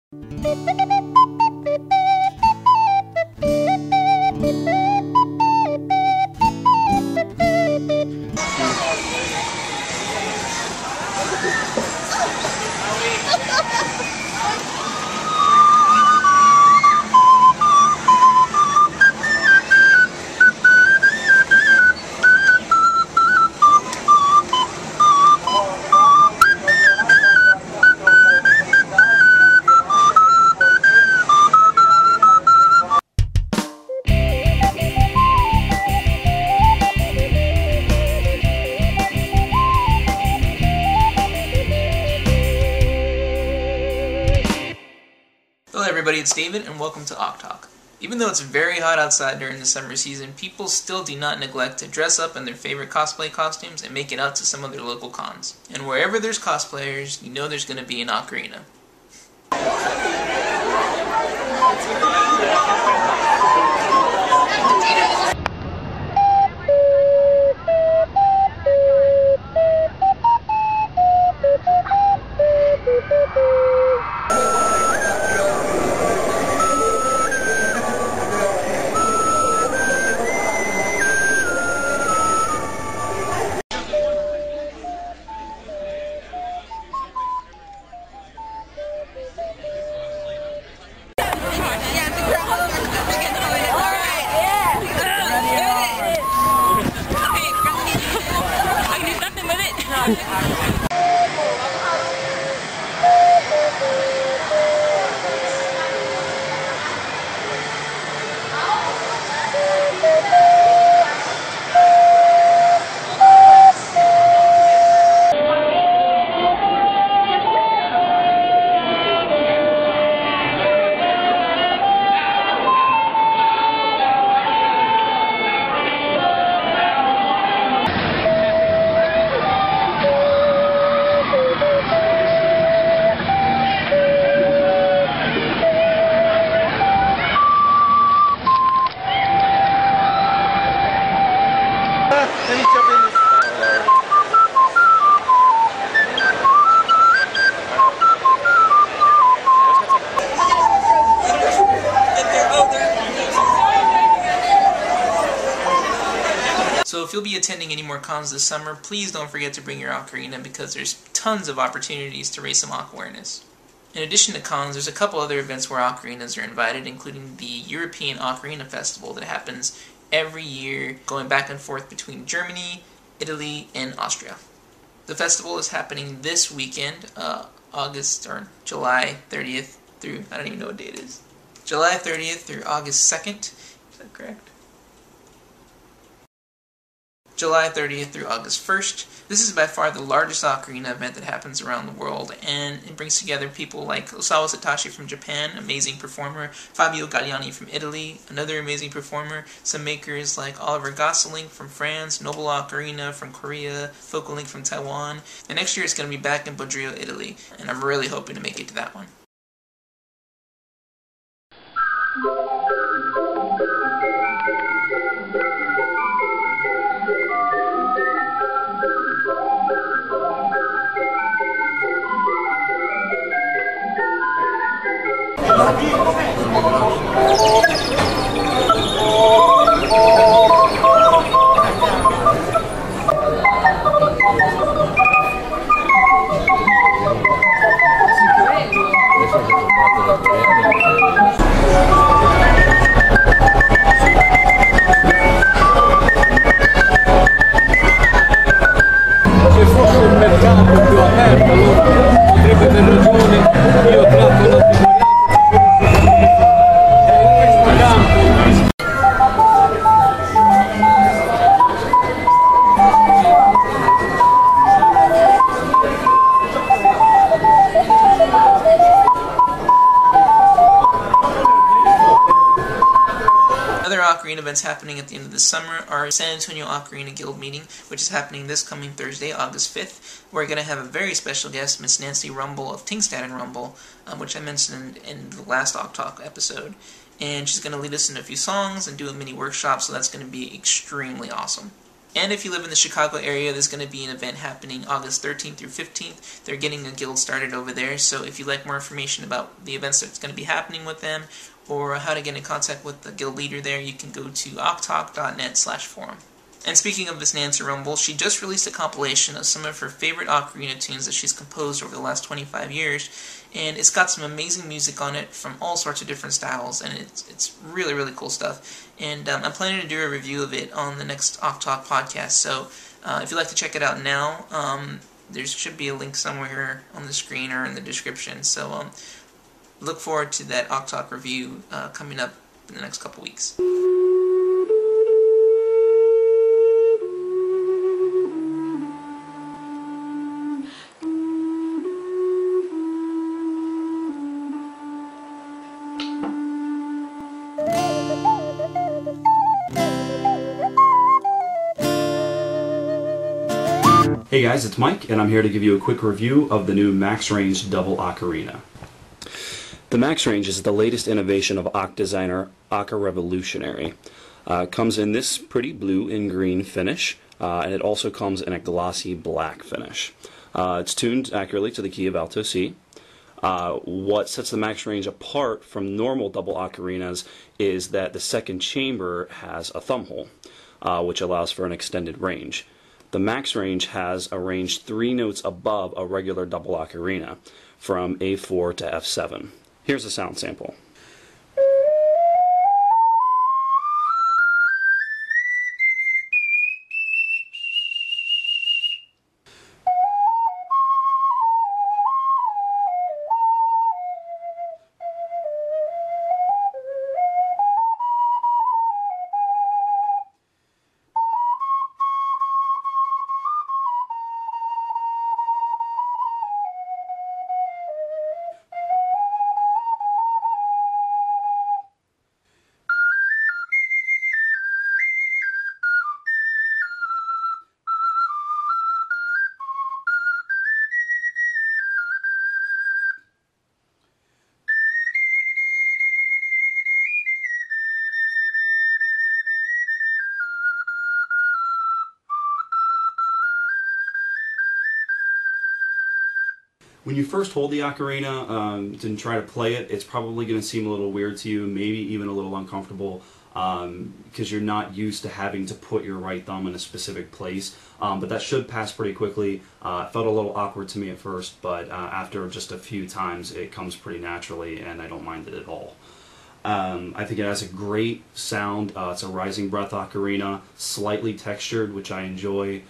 Hello everybody, it's David and welcome to Talk. Even though it's very hot outside during the summer season, people still do not neglect to dress up in their favorite cosplay costumes and make it out to some of their local cons. And wherever there's cosplayers, you know there's going to be an Ocarina. So if you'll be attending any more cons this summer, please don't forget to bring your Ocarina because there's tons of opportunities to raise some Oc awareness. In addition to cons, there's a couple other events where Ocarinas are invited, including the European Ocarina Festival that happens every year, going back and forth between Germany, Italy, and Austria. The festival is happening this weekend, July 30th through, I don't even know what date it is. July 30th through August 2nd, is that correct? July 30th through August 1st. This is by far the largest Ocarina event that happens around the world, and it brings together people like Osawa Satoshi from Japan, amazing performer, Fabio Galliani from Italy, another amazing performer, some makers like Oliver Gosselin from France, Noble Ocarina from Korea, Focal Link from Taiwan, and next year it's going to be back in Bodrio, Italy, and I'm really hoping to make it to that one. Se fosse un mercato più aperto, allora potrebbe aver ragione, io tratto la figuriata in questo campo. Other Ocarina events happening at the end of the summer are San Antonio Ocarina Guild meeting, which is happening this coming Thursday, August 5th. We're going to have a very special guest, Miss Nancy Rumble of Tingstad and Rumble, which I mentioned in the last Talk episode. And she's going to lead us in a few songs and do a mini workshop, so that's going to be extremely awesome. And if you live in the Chicago area, there's going to be an event happening August 13th through 15th. They're getting a guild started over there, so if you'd like more information about the events that's going to be happening with them, or how to get in contact with the guild leader there, you can go to octalk.net/forum. And speaking of this Nancy Rumble, she just released a compilation of some of her favorite ocarina tunes that she's composed over the last 25 years, and it's got some amazing music on it from all sorts of different styles, and it's really, really cool stuff. And I'm planning to do a review of it on the next Octalk podcast, so if you'd like to check it out now, there should be a link somewhere on the screen or in the description, so look forward to that Octalk review coming up in the next couple weeks. Hey guys, it's Mike, and I'm here to give you a quick review of the new MaxRange Double Ocarina. The MaxRange is the latest innovation of Oc designer Oca Revolutionary. It comes in this pretty blue and green finish, and it also comes in a glossy black finish. It's tuned accurately to the key of Alto C. What sets the MaxRange apart from normal double ocarinas is that the second chamber has a thumb hole, which allows for an extended range. The MaxRange has a range 3 notes above a regular double ocarina, from A4 to F7. Here's a sound sample. When you first hold the ocarina and try to play it, it's probably going to seem a little weird to you, maybe even a little uncomfortable, because you're not used to having to put your right thumb in a specific place. But that should pass pretty quickly. It felt a little awkward to me at first, but after just a few times it comes pretty naturally, and I don't mind it at all. I think it has a great sound. It's a rising breath ocarina, slightly textured, which I enjoy.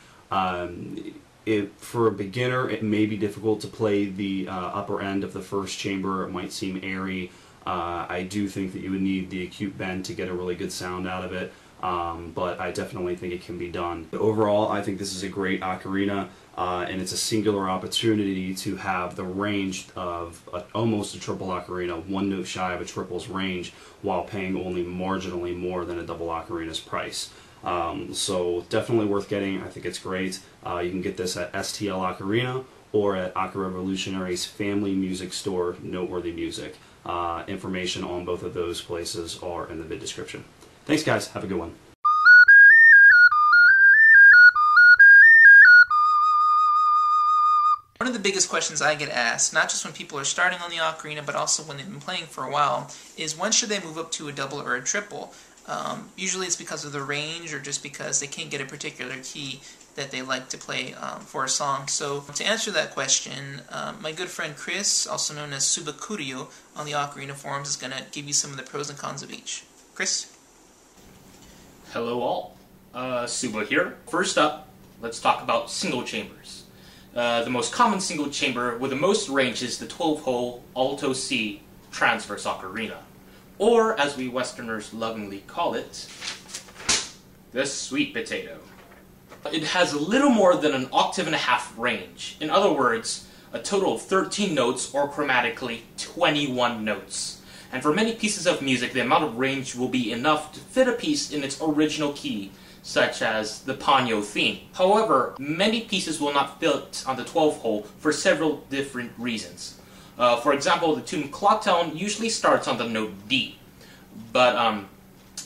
For a beginner, it may be difficult to play the upper end of the first chamber. It might seem airy. I do think that you would need the acute bend to get a really good sound out of it, but I definitely think it can be done. Overall, I think this is a great ocarina, and it's a singular opportunity to have the range of almost a triple ocarina, 1 note shy of a triple's range, while paying only marginally more than a double ocarina's price. So definitely worth getting. I think it's great. You can get this at STL Ocarina or at Oca Revolutionary's family music store, Noteworthy Music. Information on both of those places are in the vid description. Thanks guys, have a good one. One of the biggest questions I get asked, not just when people are starting on the ocarina, but also when they've been playing for a while, is when should they move up to a double or a triple? Usually it's because of the range or just because they can't get a particular key that they like to play for a song. So to answer that question, my good friend Chris, also known as Subakuryo on the Ocarina forums, is going to give you some of the pros and cons of each. Chris? Hello all, Suba here. First up, let's talk about single chambers. The most common single chamber with the most range is the 12-hole Alto C transverse ocarina, or as we Westerners lovingly call it, the sweet potato. It has a little more than an octave and a half range. In other words, a total of 13 notes, or chromatically 21 notes. And for many pieces of music, the amount of range will be enough to fit a piece in its original key, such as the Ponyo theme. However, many pieces will not fit on the 12-hole for several different reasons. For example, the tune Clock Town usually starts on the note D, but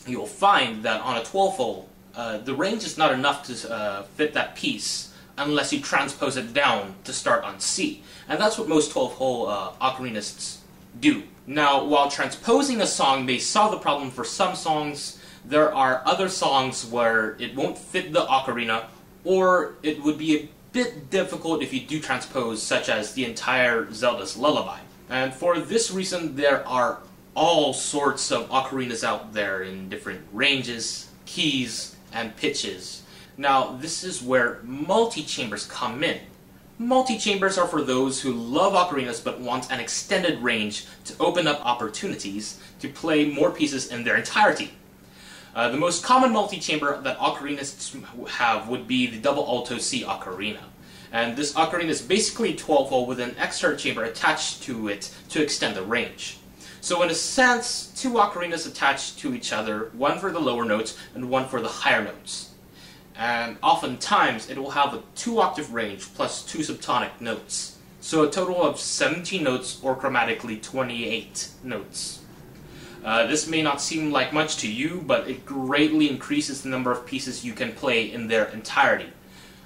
you'll find that on a 12-hole, the range is not enough to fit that piece unless you transpose it down to start on C. And that's what most 12-hole ocarinists do. Now, while transposing a song may solve the problem for some songs, there are other songs where it won't fit the ocarina, or it would be a bit difficult if you do transpose, such as the entire Zelda's Lullaby. And for this reason, there are all sorts of ocarinas out there in different ranges, keys, and pitches. Now, this is where multi-chambers come in. Multi-chambers are for those who love ocarinas but want an extended range to open up opportunities to play more pieces in their entirety. The most common multi-chamber that ocarinists have would be the double alto C ocarina. And this ocarina is basically 12-hole with an extra chamber attached to it to extend the range. So in a sense, two ocarinas attached to each other, one for the lower notes and one for the higher notes. And oftentimes it will have a 2-octave range plus 2 subtonic notes. So a total of 17 notes, or chromatically 28 notes. This may not seem like much to you, but it greatly increases the number of pieces you can play in their entirety.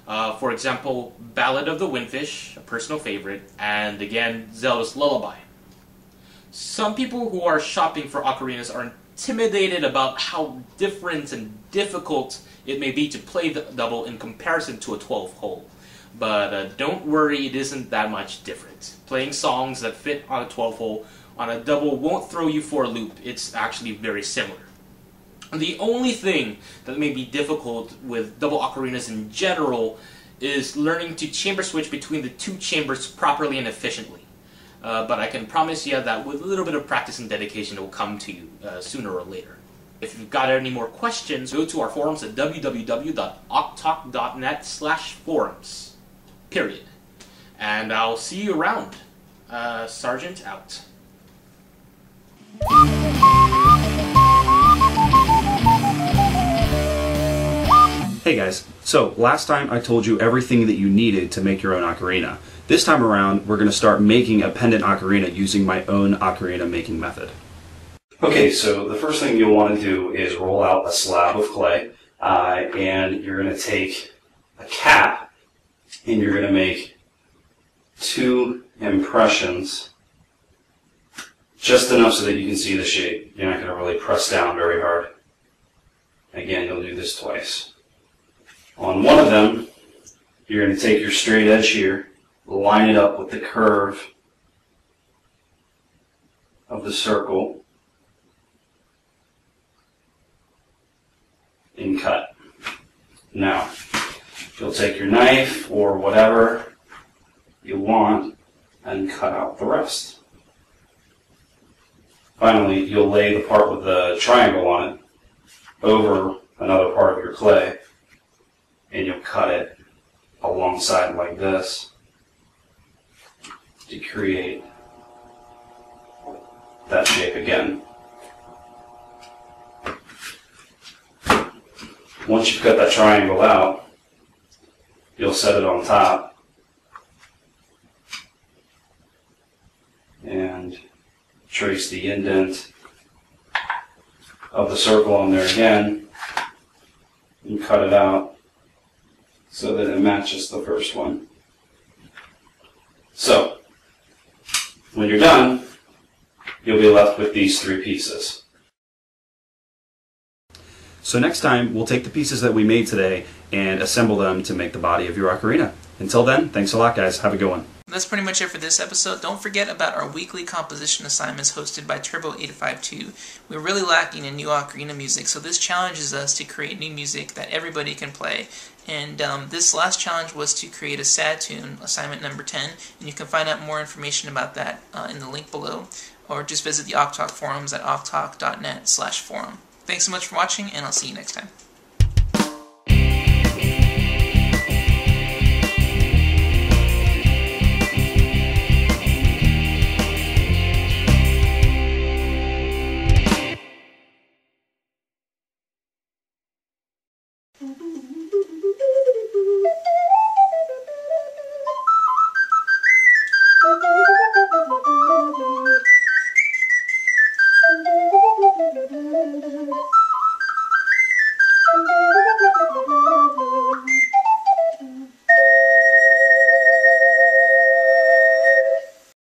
For example, Ballad of the Windfish, a personal favorite, and again, Zelda's Lullaby. Some people who are shopping for ocarinas are intimidated about how different and difficult it may be to play the double in comparison to a 12-hole. But don't worry, it isn't that much different. Playing songs that fit on a 12-hole on a double won't throw you for a loop. It's actually very similar. The only thing that may be difficult with double ocarinas in general is learning to chamber switch between the two chambers properly and efficiently. But I can promise you that with a little bit of practice and dedication it will come to you sooner or later. If you've got any more questions, go to our forums at www.octalk.net/forums. Period. And I'll see you around. Sergeant out. Hey guys, so last time I told you everything that you needed to make your own ocarina. This time around, we're going to start making a pendant ocarina using my own ocarina making method. Okay, so the first thing you'll want to do is roll out a slab of clay, and you're going to take a cap, and you're going to make 2 impressions, just enough so that you can see the shape. You're not going to really press down very hard. Again, you'll do this twice. On one of them, you're going to take your straight edge here, line it up with the curve of the circle, and cut. Now, you'll take your knife or whatever you want and cut out the rest. Finally, you'll lay the part with the triangle on it over another part of your clay, and you'll cut it alongside like this to create that shape again. Once you've cut that triangle out, you'll set it on top and trace the indent of the circle on there again and cut it out so that it matches the first one. So, when you're done, you'll be left with these 3 pieces. So next time, we'll take the pieces that we made today and assemble them to make the body of your ocarina. Until then, thanks a lot, guys. Have a good one. That's pretty much it for this episode. Don't forget about our weekly composition assignments hosted by Turbo852. We're really lacking in new ocarina music, so this challenges us to create new music that everybody can play. And this last challenge was to create a sad tune, assignment number 10, and you can find out more information about that in the link below, or just visit the Octalk forums at octalk.net/forum. Thanks so much for watching, and I'll see you next time.